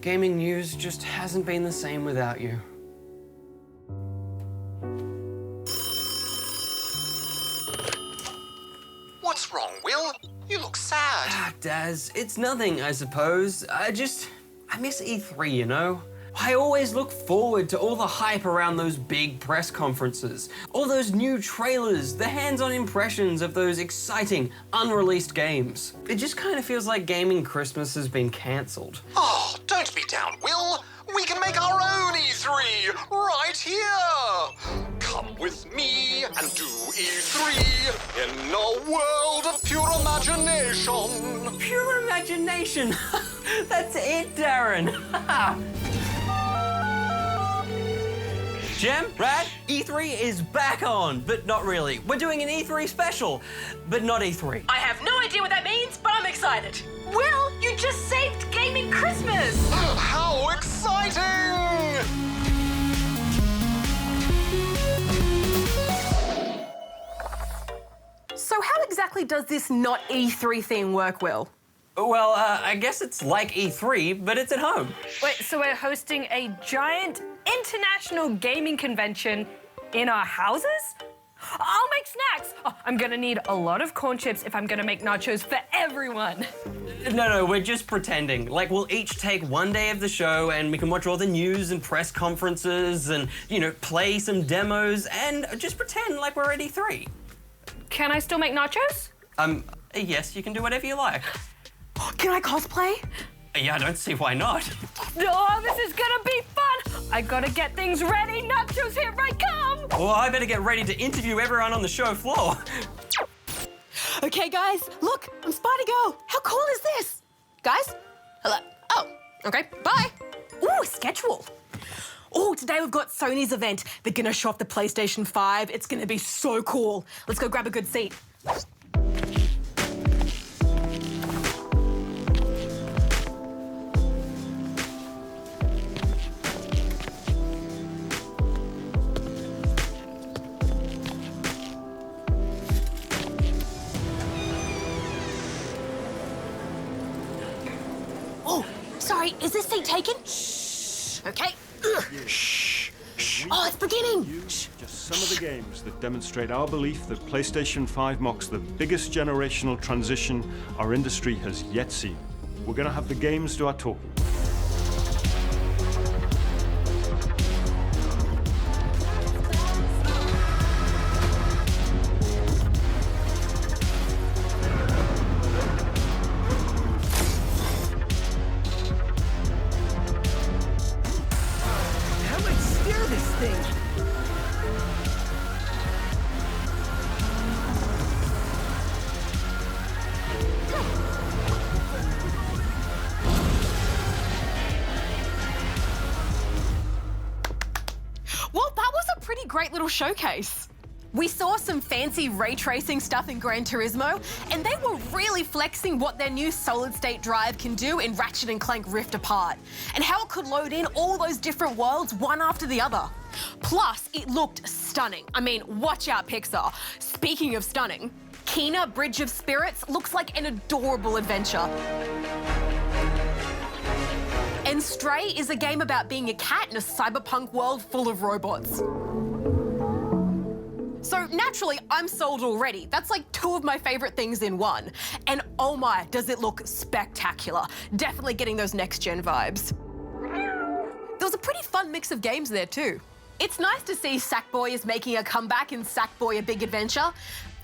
Gaming news just hasn't been the same without you. What's wrong, Will? You look sad. Daz, it's nothing, I suppose. I miss E3, you know? I always look forward to all the hype around those big press conferences, all those new trailers, the hands-on impressions of those exciting, unreleased games. It just kind of feels like gaming Christmas has been cancelled. Oh, don't be down, Will. We can make our own E3 right here. Come with me and do E3 in a world of pure imagination. Pure imagination! That's it, Darren! Jem, Rad, E3 is back on, but not really. We're doing an E3 special, but not E3. I have no idea what that means, but I'm excited. Will, you just saved gaming Christmas! How exciting! So how exactly does this Not-E3 thing work, Will? Well, I guess it's like E3, but it's at home. Wait, so we're hosting a giant international gaming convention in our houses? I'll make snacks. Oh, I'm gonna need a lot of corn chips if I'm gonna make nachos for everyone. No, we're just pretending. Like, we'll each take one day of the show and we can watch all the news and press conferences and, you know, play some demos and just pretend like we're at E3. Can I still make nachos? Yes, you can do whatever you like. Can I cosplay? Yeah, I don't see why not. Oh, this is gonna be fun. I gotta get things ready. Nachos, here I come. Well, I better get ready to interview everyone on the show floor. Okay, guys, look, I'm Spider Girl. How cool is this? Guys? Hello. Oh, okay, bye. Ooh, schedule. Oh, today we've got Sony's event. They're gonna show off the PlayStation 5. It's gonna be so cool. Let's go grab a good seat. Oh, sorry, is this seat taken? Shh. Okay. Shh. Shh. Oh, it's beginning. Just some of the games that demonstrate our belief that PlayStation 5 marks the biggest generational transition our industry has yet seen. We're going to have the games do our talking. Well, that was a pretty great little showcase. We saw some fancy ray tracing stuff in Gran Turismo, and they were really flexing what their new solid-state drive can do in Ratchet & Clank Rift Apart, and how it could load in all those different worlds one after the other. Plus, it looked stunning. I mean, watch out, Pixar. Speaking of stunning, Kena Bridge of Spirits looks like an adorable adventure. And Stray is a game about being a cat in a cyberpunk world full of robots. So naturally, I'm sold already. That's like two of my favorite things in one. And oh my, does it look spectacular. Definitely getting those next-gen vibes. There was a pretty fun mix of games there too. It's nice to see Sackboy is making a comeback in Sackboy: A Big Adventure.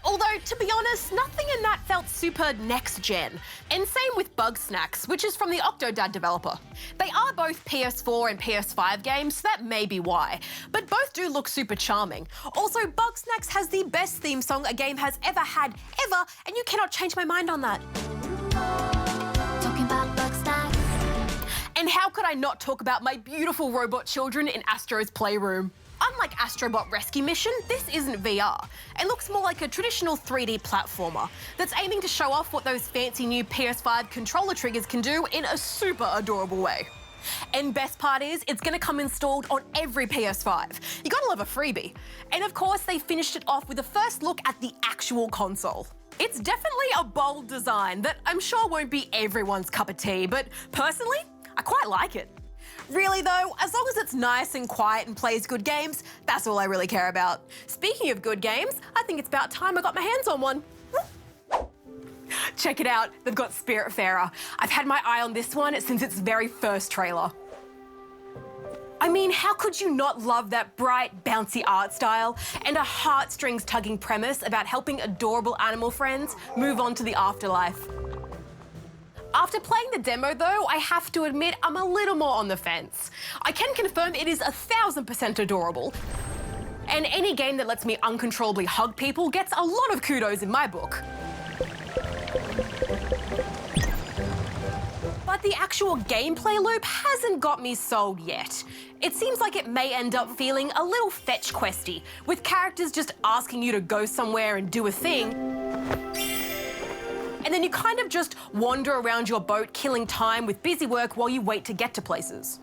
Although, to be honest, nothing in that felt super next-gen. And same with Bugsnax, which is from the Octodad developer. They are both PS4 and PS5 games, so that may be why. But both do look super charming. Also, Bugsnax has the best theme song a game has ever had, ever, and you cannot change my mind on that. Talking about Bugsnax. And how could I not talk about my beautiful robot children in Astro's Playroom? Unlike Astrobot Rescue Mission, this isn't VR. It looks more like a traditional 3D platformer that's aiming to show off what those fancy new PS5 controller triggers can do in a super adorable way. And best part is, it's gonna come installed on every PS5. You gotta love a freebie. And of course, they finished it off with a first look at the actual console. It's definitely a bold design that I'm sure won't be everyone's cup of tea, but personally, I quite like it. Really though, as long as it's nice and quiet and plays good games, that's all I really care about. Speaking of good games, I think it's about time I got my hands on one. Check it out, they've got Spiritfarer. I've had my eye on this one since its very first trailer. I mean, how could you not love that bright, bouncy art style and a heartstrings-tugging premise about helping adorable animal friends move on to the afterlife? After playing the demo though, I have to admit I'm a little more on the fence. I can confirm it is 1000% adorable. And any game that lets me uncontrollably hug people gets a lot of kudos in my book. But the actual gameplay loop hasn't got me sold yet. It seems like it may end up feeling a little fetch questy, with characters just asking you to go somewhere and do a thing. And then you kind of just wander around your boat killing time with busy work while you wait to get to places.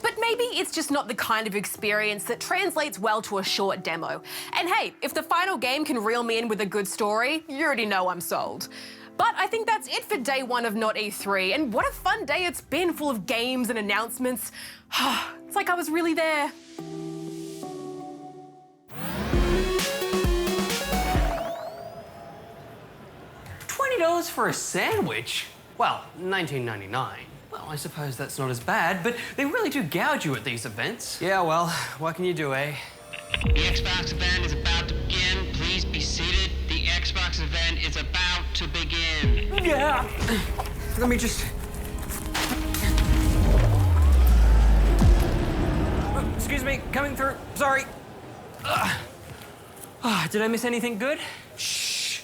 But maybe it's just not the kind of experience that translates well to a short demo. And hey, if the final game can reel me in with a good story, you already know I'm sold. But I think that's it for day one of Not-E3, and what a fun day it's been, full of games and announcements. It's like I was really there. $20 for a sandwich? Well, $19.99. Well, I suppose that's not as bad, but they really do gouge you at these events. Yeah, well, what can you do, eh? The Xbox event is about to begin. Please be seated. The Xbox event is about to begin. Yeah. Let me just... Oh, excuse me, coming through. Sorry. Did I miss anything good? Shh.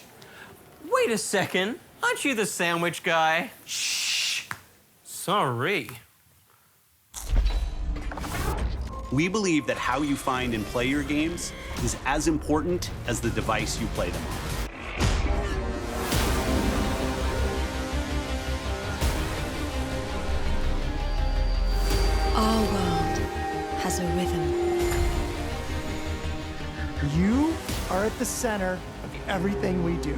Wait a second. Aren't you the sandwich guy? Shh. Sorry. We believe that how you find and play your games is as important as the device you play them on. Our world has a rhythm. You are at the center of everything we do.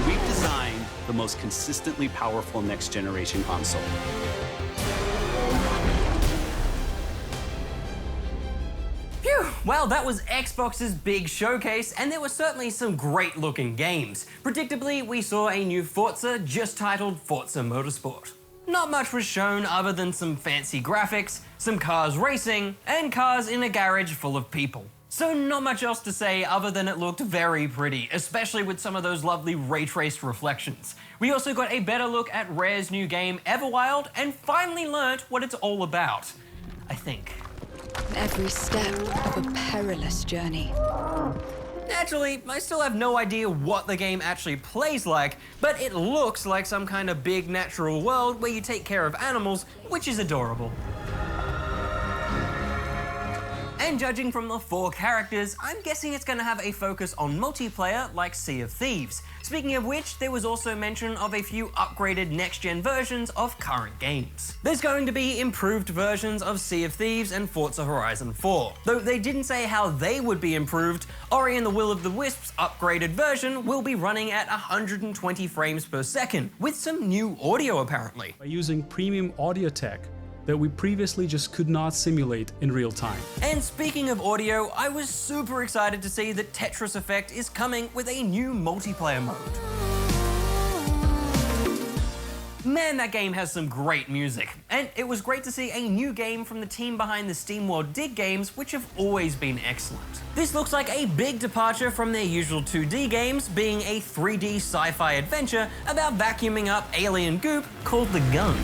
We've designed the most consistently powerful next-generation console. Phew! Well, that was Xbox's big showcase, and there were certainly some great-looking games. Predictably, we saw a new Forza just titled Forza Motorsport. Not much was shown other than some fancy graphics, some cars racing, and cars in a garage full of people. So not much else to say other than it looked very pretty, especially with some of those lovely ray-traced reflections. We also got a better look at Rare's new game Everwild and finally learnt what it's all about. I think. Every step of a perilous journey. Naturally, I still have no idea what the game actually plays like, but it looks like some kind of big natural world where you take care of animals, which is adorable. And judging from the 4 characters, I'm guessing it's going to have a focus on multiplayer like Sea of Thieves. Speaking of which, there was also mention of a few upgraded next-gen versions of current games. There's going to be improved versions of Sea of Thieves and Forza Horizon 4. Though they didn't say how they would be improved, Ori and the Will of the Wisps upgraded version will be running at 120 frames per second, with some new audio apparently. By using premium audio tech that we previously just could not simulate in real time. And speaking of audio, I was super excited to see that Tetris Effect is coming with a new multiplayer mode. Man, that game has some great music, and it was great to see a new game from the team behind the SteamWorld Dig games, which have always been excellent. This looks like a big departure from their usual 2D games, being a 3D sci-fi adventure about vacuuming up alien goop called the Gunk.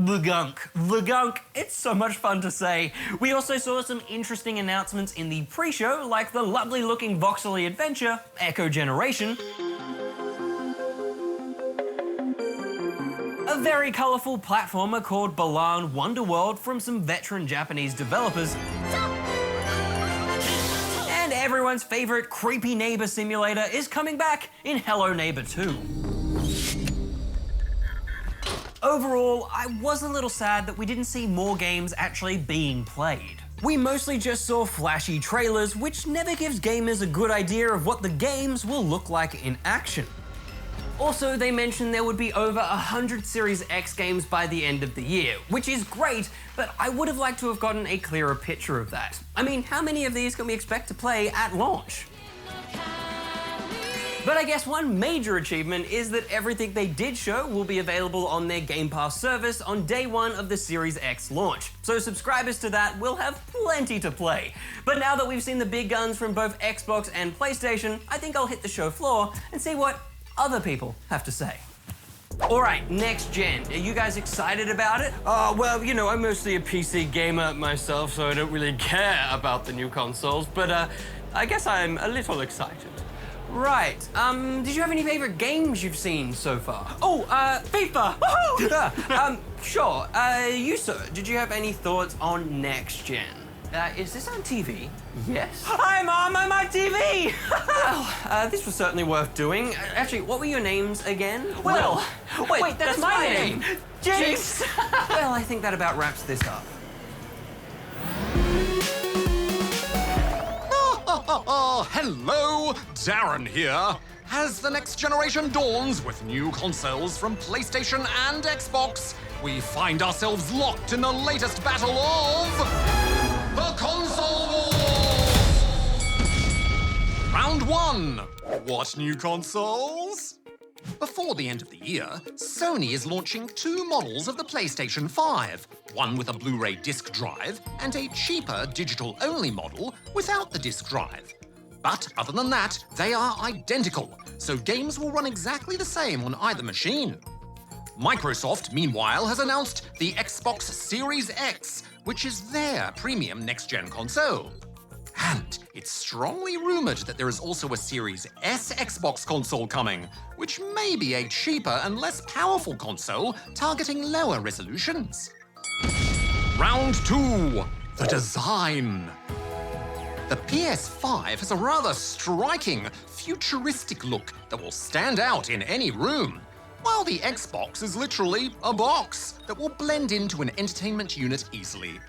The Gunk, it's so much fun to say. We also saw some interesting announcements in the pre-show, like the lovely looking voxely adventure, Echo Generation, a very colourful platformer called Balan Wonderworld from some veteran Japanese developers, and everyone's favourite creepy neighbour simulator is coming back in Hello Neighbor 2. Overall, I was a little sad that we didn't see more games actually being played. We mostly just saw flashy trailers, which never gives gamers a good idea of what the games will look like in action. Also, they mentioned there would be over 100 Series X games by the end of the year, which is great, but I would have liked to have gotten a clearer picture of that. I mean, how many of these can we expect to play at launch? But I guess one major achievement is that everything they did show will be available on their Game Pass service on day one of the Series X launch. So subscribers to that will have plenty to play. But now that we've seen the big guns from both Xbox and PlayStation, I think I'll hit the show floor and see what other people have to say. All right, next gen. Are you guys excited about it? Well, you know, I'm mostly a PC gamer myself, so I don't really care about the new consoles, but I guess I'm a little excited. Right, did you have any favorite games you've seen so far? Oh, FIFA! Woohoo! Sure. You, sir, did you have any thoughts on next gen? Is this on TV? Yes. Hi, Mom, I'm on TV! Well, this was certainly worth doing. Actually, what were your names again? Will. Wait, that's my name. Jinx! Well, I think that about wraps this up. Hello, Darren here. As the next generation dawns with new consoles from PlayStation and Xbox, we find ourselves locked in the latest battle of the console wars. Round 1. What new consoles? Before the end of the year, Sony is launching 2 models of the PlayStation 5, one with a Blu-ray disc drive and a cheaper digital-only model without the disc drive. But other than that, they are identical, so games will run exactly the same on either machine. Microsoft, meanwhile, has announced the Xbox Series X, which is their premium next-gen console. And it's strongly rumored that there is also a Series S Xbox console coming, which may be a cheaper and less powerful console targeting lower resolutions. Round 2. The design. The PS5 has a rather striking, futuristic look that will stand out in any room, while the Xbox is literally a box that will blend into an entertainment unit easily.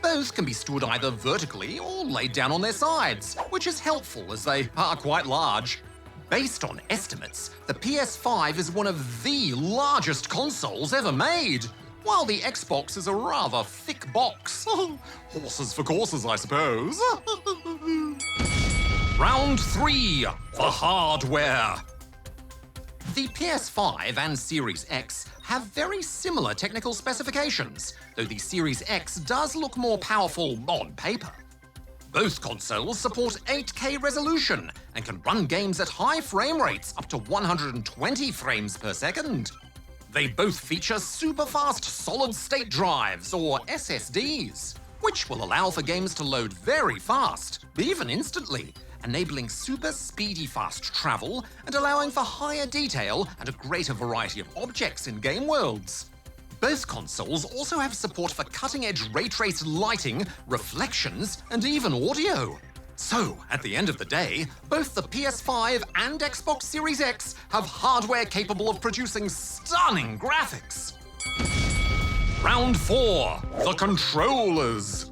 Both can be stood either vertically or laid down on their sides, which is helpful as they are quite large. Based on estimates, the PS5 is one of the largest consoles ever made, while the Xbox is a rather thick box. Horses for courses, I suppose. Round 3. The hardware. The PS5 and Series X have very similar technical specifications, though the Series X does look more powerful on paper. Both consoles support 8K resolution and can run games at high frame rates up to 120 frames per second. They both feature super-fast solid-state drives, or SSDs, which will allow for games to load very fast, even instantly, enabling super speedy fast travel and allowing for higher detail and a greater variety of objects in game worlds. Both consoles also have support for cutting-edge ray-traced lighting, reflections, and even audio. So, at the end of the day, both the PS5 and Xbox Series X have hardware capable of producing stunning graphics. Round 4. The controllers.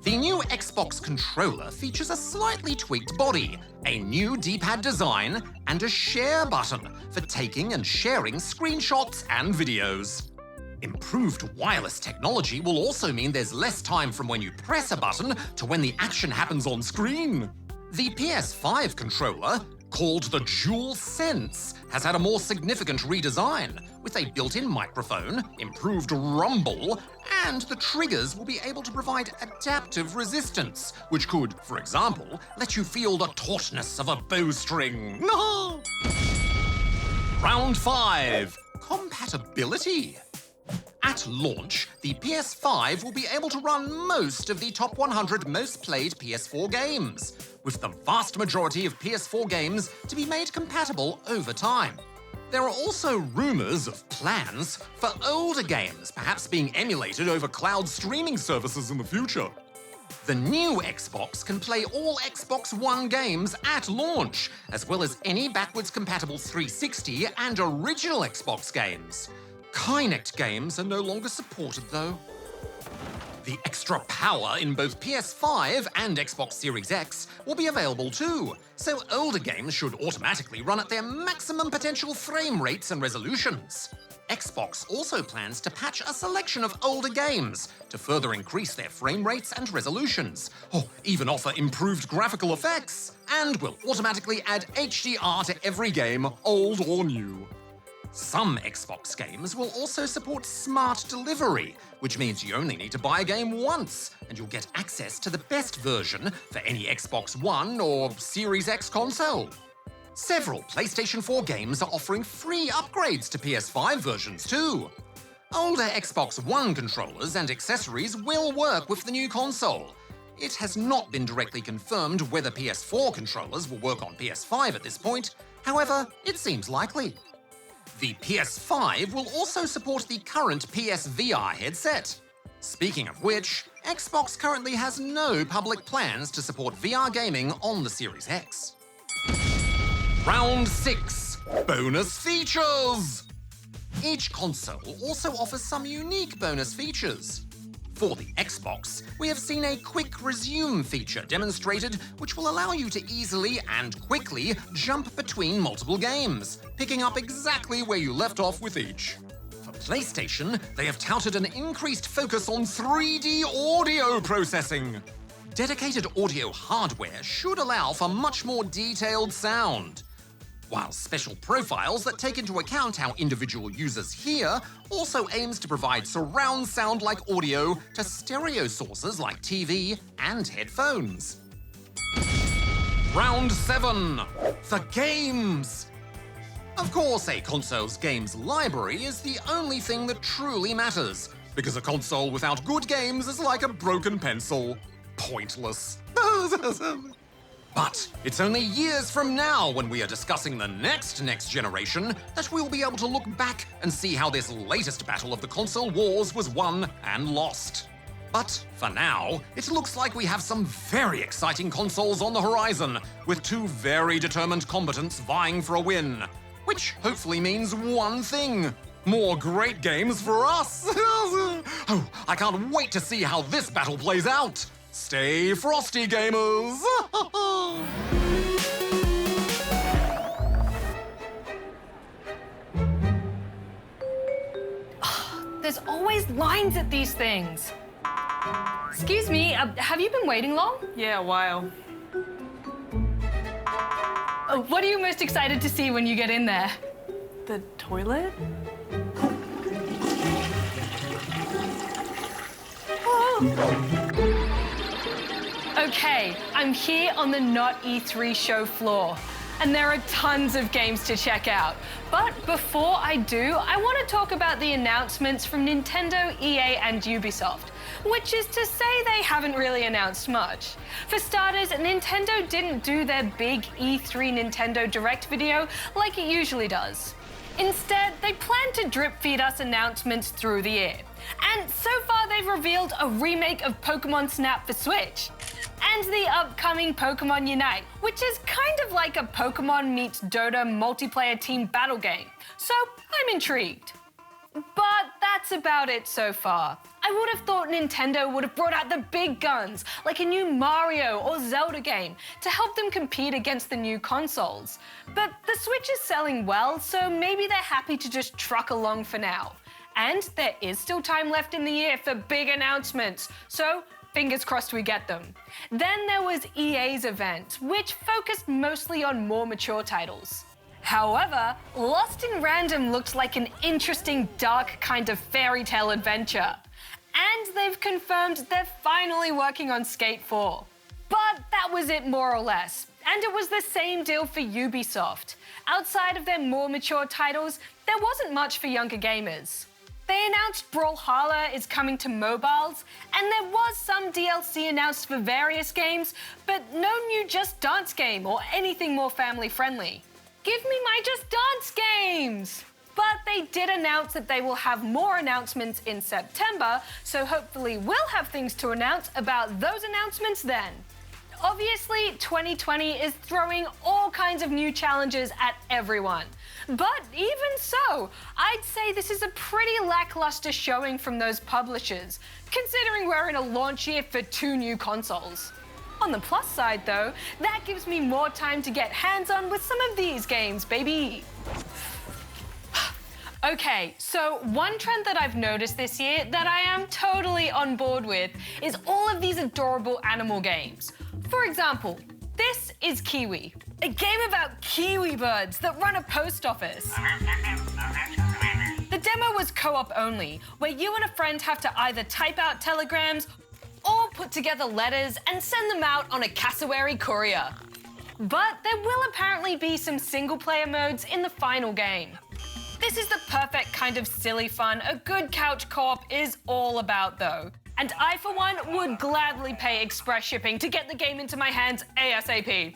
The new Xbox controller features a slightly tweaked body, a new D-pad design, and a share button for taking and sharing screenshots and videos. Improved wireless technology will also mean there's less time from when you press a button to when the action happens on screen. The PS5 controller, called the DualSense, has had a more significant redesign, with a built-in microphone, improved rumble, and the triggers will be able to provide adaptive resistance, which could, for example, let you feel the tautness of a bowstring. Round 5. Compatibility. At launch, the PS5 will be able to run most of the top 100 most played PS4 games, with the vast majority of PS4 games to be made compatible over time. There are also rumors of plans for older games perhaps being emulated over cloud streaming services in the future. The new Xbox can play all Xbox One games at launch, as well as any backwards compatible 360 and original Xbox games. Kinect games are no longer supported, though. The extra power in both PS5 and Xbox Series X will be available too, so older games should automatically run at their maximum potential frame rates and resolutions. Xbox also plans to patch a selection of older games to further increase their frame rates and resolutions, or even offer improved graphical effects, and will automatically add HDR to every game, old or new. Some Xbox games will also support smart delivery, which means you only need to buy a game once, and you'll get access to the best version for any Xbox One or Series X console. Several PlayStation 4 games are offering free upgrades to PS5 versions too. Older Xbox One controllers and accessories will work with the new console. It has not been directly confirmed whether PS4 controllers will work on PS5 at this point, however, it seems likely. The PS5 will also support the current PSVR headset. Speaking of which, Xbox currently has no public plans to support VR gaming on the Series X. Round 6. Bonus features! Each console also offers some unique bonus features. For the Xbox, we have seen a quick resume feature demonstrated, which will allow you to easily and quickly jump between multiple games, picking up exactly where you left off with each. For PlayStation, they have touted an increased focus on 3D audio processing. Dedicated audio hardware should allow for much more detailed sound, while special profiles that take into account how individual users hear also aims to provide surround sound-like audio to stereo sources like TV and headphones. Round 7. The games! Of course, a console's games library is the only thing that truly matters, because a console without good games is like a broken pencil. Pointless. But it's only years from now, when we are discussing the next generation, that we'll be able to look back and see how this latest battle of the console wars was won and lost. But for now, it looks like we have some very exciting consoles on the horizon, with two very determined combatants vying for a win. Which hopefully means one thing: more great games for us! Oh, I can't wait to see how this battle plays out! Stay frosty, gamers! There's always lines at these things. Excuse me, have you been waiting long? Yeah, a while. What are you most excited to see when you get in there? The toilet? Okay, I'm here on the Not-E3 show floor, and there are tons of games to check out. But before I do, I want to talk about the announcements from Nintendo, EA, and Ubisoft, which is to say they haven't really announced much. For starters, Nintendo didn't do their big E3 Nintendo Direct video like it usually does. Instead, they plan to drip-feed us announcements through the air. And so far, they've revealed a remake of Pokemon Snap for Switch, and the upcoming Pokemon Unite, which is kind of like a Pokemon meets Dota multiplayer team battle game. So I'm intrigued. But that's about it so far. I would have thought Nintendo would have brought out the big guns, like a new Mario or Zelda game, to help them compete against the new consoles. But the Switch is selling well, so maybe they're happy to just truck along for now. And there is still time left in the year for big announcements, so fingers crossed we get them. Then there was EA's event, which focused mostly on more mature titles. However, Lost in Random looked like an interesting, dark kind of fairy tale adventure. And they've confirmed they're finally working on Skate 4. But that was it, more or less. And it was the same deal for Ubisoft. Outside of their more mature titles, there wasn't much for younger gamers. They announced Brawlhalla is coming to mobiles, and there was some DLC announced for various games, but no new Just Dance game or anything more family-friendly. Give me my Just Dance games! But they did announce that they will have more announcements in September, so hopefully we'll have things to announce about those announcements then. Obviously, 2020 is throwing all kinds of new challenges at everyone. But even so, I'd say this is a pretty lackluster showing from those publishers, considering we're in a launch year for 2 new consoles. On the plus side though, that gives me more time to get hands-on with some of these games, baby. Okay, so one trend that I've noticed this year that I am totally on board with is all of these adorable animal games. For example, this is Kiwi, a game about kiwi birds that run a post office. The demo was co-op only, where you and a friend have to either type out telegrams or put together letters and send them out on a cassowary courier. But there will apparently be some single-player modes in the final game. This is the perfect kind of silly fun a good couch co-op is all about though. And I, for one, would gladly pay express shipping to get the game into my hands ASAP.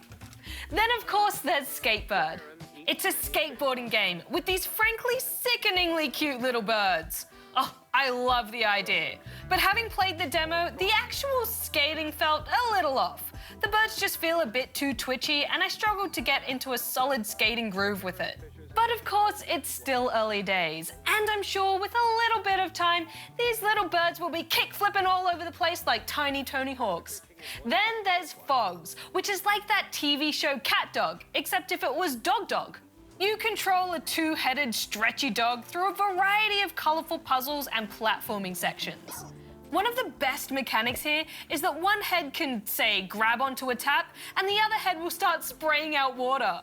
Then, of course, there's Skatebird. It's a skateboarding game with these frankly sickeningly cute little birds. Oh, I love the idea. But having played the demo, the actual skating felt a little off. The birds just feel a bit too twitchy, and I struggled to get into a solid skating groove with it. But of course, it's still early days, and I'm sure with a little bit of time, these little birds will be kick-flipping all over the place like tiny Tony Hawks. Then there's Fogs, which is like that TV show Cat Dog, except if it was Dog Dog. You control a 2-headed stretchy dog through a variety of colourful puzzles and platforming sections. One of the best mechanics here is that one head can, say, grab onto a tap, and the other head will start spraying out water.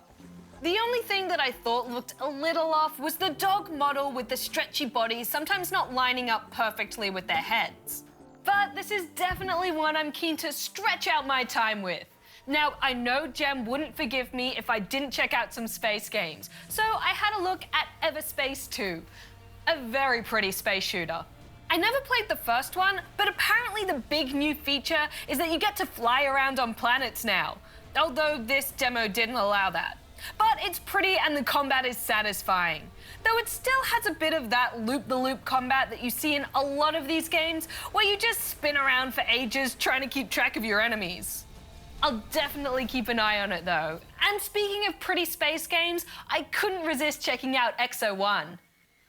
The only thing that I thought looked a little off was the dog model with the stretchy bodies sometimes not lining up perfectly with their heads. But this is definitely one I'm keen to stretch out my time with. Now, I know Jem wouldn't forgive me if I didn't check out some space games, so I had a look at Everspace 2, a very pretty space shooter. I never played the first one, but apparently the big new feature is that you get to fly around on planets now, although this demo didn't allow that. But it's pretty and the combat is satisfying. Though it still has a bit of that loop-the-loop combat that you see in a lot of these games, where you just spin around for ages trying to keep track of your enemies. I'll definitely keep an eye on it though. And speaking of pretty space games, I couldn't resist checking out XO1.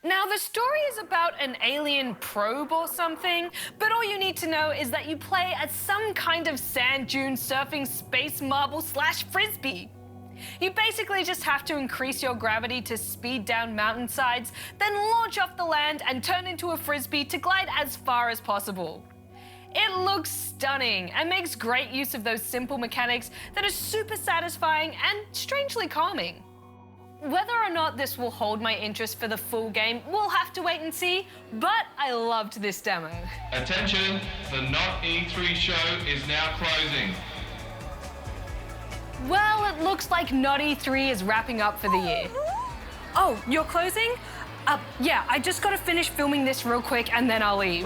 Now, the story is about an alien probe or something, but all you need to know is that you play as some kind of sand dune surfing space marble / frisbee. You basically just have to increase your gravity to speed down mountainsides, then launch off the land and turn into a frisbee to glide as far as possible. It looks stunning and makes great use of those simple mechanics that are super satisfying and strangely calming. Whether or not this will hold my interest for the full game, we'll have to wait and see, but I loved this demo. Attention, the Not-E3 show is now closing. Well, it looks like Not-E3 is wrapping up for the year. Oh, you're closing? Yeah, I just gotta finish filming this real quick and then I'll leave.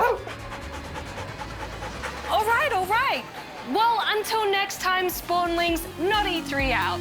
All right. Well, until next time, Spawnlings, Not-E3 out.